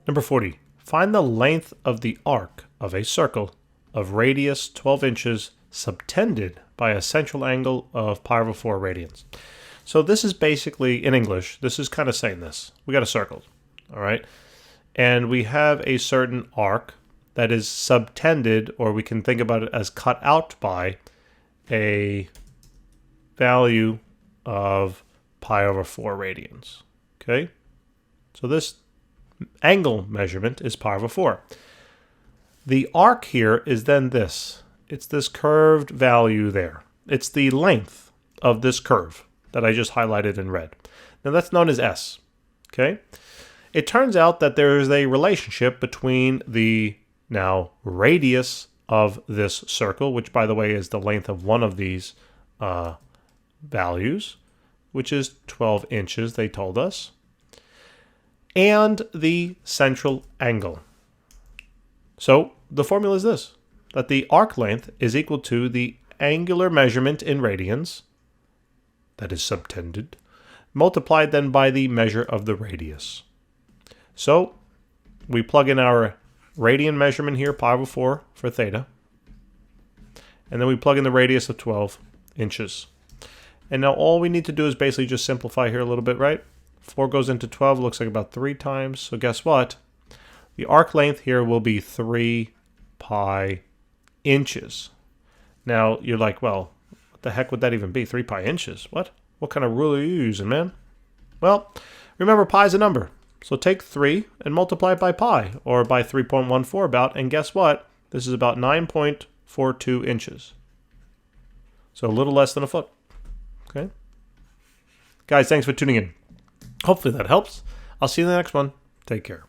Number 40. Find the length of the arc of a circle of radius 12 inches subtended by a central angle of pi over 4 radians. So this is basically, in English, this is kind of saying this. We got a circle, all right? And we have a certain arc that is subtended, or we can think about it as cut out by a value of pi over 4 radians, okay? So this angle measurement is pi over 4. The arc here is then this. It's this curved value there. It's the length of this curve that I just highlighted in red. Now that's known as S, okay? It turns out that there is a relationship between the now radius of this circle, which by the way is the length of one of these values, which is 12 inches, they told us, and the central angle. So the formula is this, that the arc length is equal to the angular measurement in radians, that is subtended, multiplied then by the measure of the radius. So we plug in our radian measurement here, pi over 4 for theta, and then we plug in the radius of 12 inches. And now all we need to do is basically just simplify here a little bit, right? 4 goes into 12, looks like about 3 times. So guess what? The arc length here will be 3 pi inches. Now you're like, well, what the heck would that even be? 3 pi inches? What? What kind of rule are you using, man? Well, remember pi is a number. So take 3 and multiply it by pi, or by 3.14 about, and guess what? This is about 9.42 inches. So a little less than a foot. Okay? Guys, thanks for tuning in. Hopefully that helps. I'll see you in the next one. Take care.